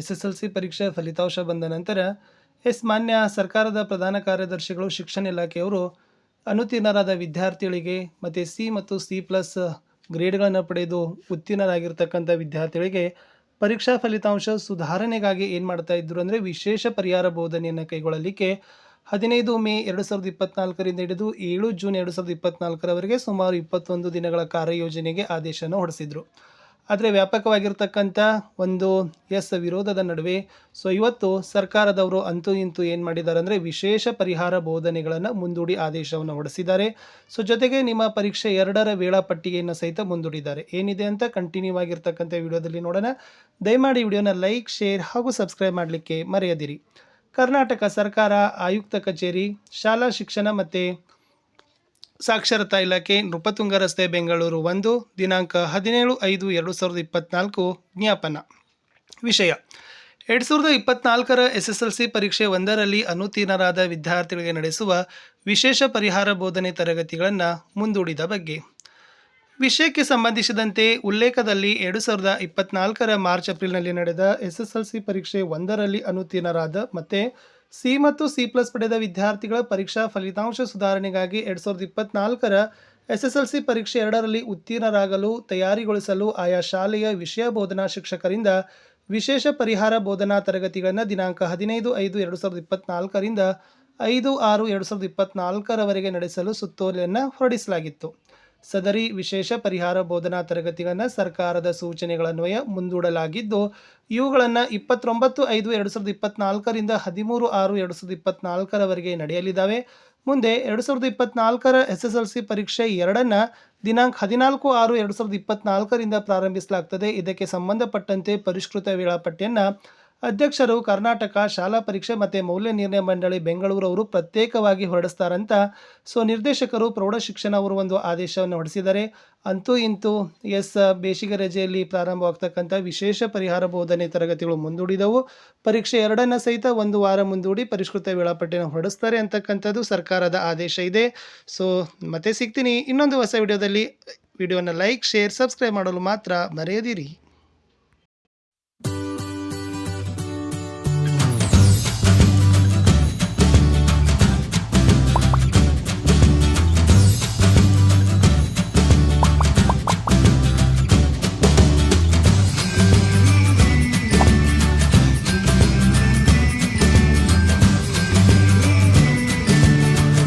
SSLC ಪರೀಕ್ಷೆ ಫಲಿತಾಂಶ ಬಂದ ನಂತರ ಮಾನ್ಯ ಸರ್ಕಾರದ ಪ್ರಧಾನ ಕಾರ್ಯದರ್ಶಿಗಳು ಶಿಕ್ಷಣ ಇಲಾಖೆಯವರು ಅನುತ್ತೀರ್ಣರಾದ ವಿದ್ಯಾರ್ಥಿಗಳಿಗೆ ಮತ್ತು ಸಿ ಮತ್ತು ಸಿ ಪ್ಲಸ್ ಗ್ರೇಡ್ಗಳನ್ನು ಪಡೆದು ಉತ್ತೀರ್ಣರಾಗಿರ್ತಕ್ಕಂಥ ವಿದ್ಯಾರ್ಥಿಗಳಿಗೆ ಪರೀಕ್ಷಾ ಫಲಿತಾಂಶ ಸುಧಾರಣೆಗಾಗಿ ಏನು ಮಾಡ್ತಾ ಇದ್ರು ಅಂದರೆ ವಿಶೇಷ ಪರಿಹಾರ ಬೋಧನೆಯನ್ನು ಕೈಗೊಳ್ಳಲಿಕ್ಕೆ 15 ಮೇ 2024ರಿಂದ ಹಿಡಿದು 7 ಜೂನ್ 2024ರವರೆಗೆ ಸುಮಾರು 21 ದಿನಗಳ ಕಾರ್ಯಯೋಜನೆಗೆ ಆದೇಶನ ಹೊರಡಿಸಿದ್ರು. ಆದರೆ ವ್ಯಾಪಕವಾಗಿರ್ತಕ್ಕಂಥ ಒಂದು ವಿರೋಧದ ನಡುವೆ ಇವತ್ತು ಸರ್ಕಾರದವರು ಅಂತೂ ಇಂತೂ ಏನು ಮಾಡಿದ್ದಾರೆ ಅಂದರೆ ವಿಶೇಷ ಪರಿಹಾರ ಬೋಧನೆಗಳನ್ನು ಮುಂದೂಡಿ ಆದೇಶವನ್ನು ಹೊರಡಿಸಿದ್ದಾರೆ. ಜೊತೆಗೆ ನಿಮ್ಮ ಪರೀಕ್ಷೆ 2ರ ವೇಳಾಪಟ್ಟಿಯನ್ನು ಸಹಿತ ಮುಂದೂಡಿದ್ದಾರೆ. ಏನಿದೆ ಅಂತ ಕಂಟಿನ್ಯೂ ಆಗಿರ್ತಕ್ಕಂಥ ವಿಡಿಯೋದಲ್ಲಿ ನೋಡೋಣ. ದಯಮಾಡಿ ವಿಡಿಯೋನ ಲೈಕ್, ಶೇರ್ ಹಾಗೂ ಸಬ್ಸ್ಕ್ರೈಬ್ ಮಾಡಲಿಕ್ಕೆ ಮರೆಯದಿರಿ. ಕರ್ನಾಟಕ ಸರ್ಕಾರ ಆಯುಕ್ತ ಕಚೇರಿ, ಶಾಲಾ ಶಿಕ್ಷಣ ಮತ್ತು ಸಾಕ್ಷರತಾ ಇಲಾಖೆ, ನೃಪತುಂಗ ರಸ್ತೆ, ಬೆಂಗಳೂರು 1, ದಿನಾಂಕ 17/5/2024. ಜ್ಞಾಪನ. ವಿಷಯ: 2024ರ SSLC ಪರೀಕ್ಷೆ 1ರಲ್ಲಿ ಅನುತ್ತೀರ್ಣರಾದ ವಿದ್ಯಾರ್ಥಿಗಳಿಗೆ ನಡೆಸುವ ವಿಶೇಷ ಪರಿಹಾರ ಬೋಧನೆ ತರಗತಿಗಳನ್ನು ಮುಂದೂಡಿದ ಬಗ್ಗೆ. ವಿಷಯಕ್ಕೆ ಸಂಬಂಧಿಸಿದಂತೆ ಉಲ್ಲೇಖದಲ್ಲಿ 2024ರ ಮಾರ್ಚ್-ಏಪ್ರಿಲ್ನಲ್ಲಿ ನಡೆದ SSLC ಪರೀಕ್ಷೆ 1ರಲ್ಲಿ ಅನುತ್ತೀರ್ಣರಾದ ಮತ್ತು ಸಿ ಮತ್ತು ಸಿ ಪ್ಲಸ್ ಪಡೆದ ವಿದ್ಯಾರ್ಥಿಗಳ ಪರೀಕ್ಷಾ ಫಲಿತಾಂಶ ಸುಧಾರಣೆಗಾಗಿ 2024ರ SSLC ಪರೀಕ್ಷೆ 2ರಲ್ಲಿ ಉತ್ತೀರ್ಣರಾಗಲು ತಯಾರಿಗೊಳಿಸಲು ಆಯಾ ಶಾಲೆಯ ವಿಷಯ ಬೋಧನಾ ಶಿಕ್ಷಕರಿಂದ ವಿಶೇಷ ಪರಿಹಾರ ಬೋಧನಾ ತರಗತಿಗಳನ್ನು ದಿನಾಂಕ 15/5/2024ರಿಂದ 5/6/2024ರವರೆಗೆ ನಡೆಸಲು ಸುತ್ತೋಲೆಯನ್ನು ಹೊರಡಿಸಲಾಗಿತ್ತು. ಸದರಿ ವಿಶೇಷ ಪರಿಹಾರ ಬೋಧನಾ ತರಗತಿಗಳನ್ನು ಸರ್ಕಾರದ ಸೂಚನೆಗಳನ್ವಯ ಮುಂದೂಡಲಾಗಿದ್ದು, ಇವುಗಳನ್ನು 29/5/2024ರಿಂದ 13/6/2024ರವರೆಗೆ ನಡೆಯಲಿದ್ದಾವೆ. ಮುಂದೆ 2024ರ SSLC ಪರೀಕ್ಷೆ 2ನ್ನು ದಿನಾಂಕ 14/6/2024ರಿಂದ ಪ್ರಾರಂಭಿಸಲಾಗುತ್ತದೆ. ಇದಕ್ಕೆ ಸಂಬಂಧಪಟ್ಟಂತೆ ಪರಿಷ್ಕೃತ ವೇಳಾಪಟ್ಟಿಯನ್ನು ಅಧ್ಯಕ್ಷರು ಕರ್ನಾಟಕ ಶಾಲಾ ಪರೀಕ್ಷೆ ಮತ್ತು ಮೌಲ್ಯ ನಿರ್ಣಯ ಮಂಡಳಿ ಬೆಂಗಳೂರು ಅವರು ಪ್ರತ್ಯೇಕವಾಗಿ ಹೊರಡಿಸ್ತಾರಂತ ನಿರ್ದೇಶಕರು ಪ್ರೌಢಶಿಕ್ಷಣ ಅವರು ಒಂದು ಆದೇಶವನ್ನು ಹೊರಡಿಸಿದ್ದಾರೆ. ಅಂತೂ ಇಂತೂ ಬೇಸಿಗೆ ರಜೆಯಲ್ಲಿ ಪ್ರಾರಂಭವಾಗ್ತಕ್ಕಂಥ ವಿಶೇಷ ಪರಿಹಾರ ಬೋಧನೆ ತರಗತಿಗಳು ಮುಂದೂಡಿದವು. ಪರೀಕ್ಷೆ 2ನ್ನು ಸಹಿತ 1 ವಾರ ಮುಂದೂಡಿ ಪರಿಷ್ಕೃತ ವೇಳಾಪಟ್ಟಿಯನ್ನು ಹೊರಡಿಸ್ತಾರೆ ಅಂತಕ್ಕಂಥದ್ದು ಸರ್ಕಾರದ ಆದೇಶ ಇದೆ. ಮತ್ತೆ ಸಿಗ್ತೀನಿ ಇನ್ನೊಂದು ಹೊಸ ವಿಡಿಯೋದಲ್ಲಿ. ವಿಡಿಯೋನ ಲೈಕ್, ಶೇರ್, ಸಬ್ಸ್ಕ್ರೈಬ್ ಮಾಡಲು ಮಾತ್ರ ಮರೆಯದಿರಿ.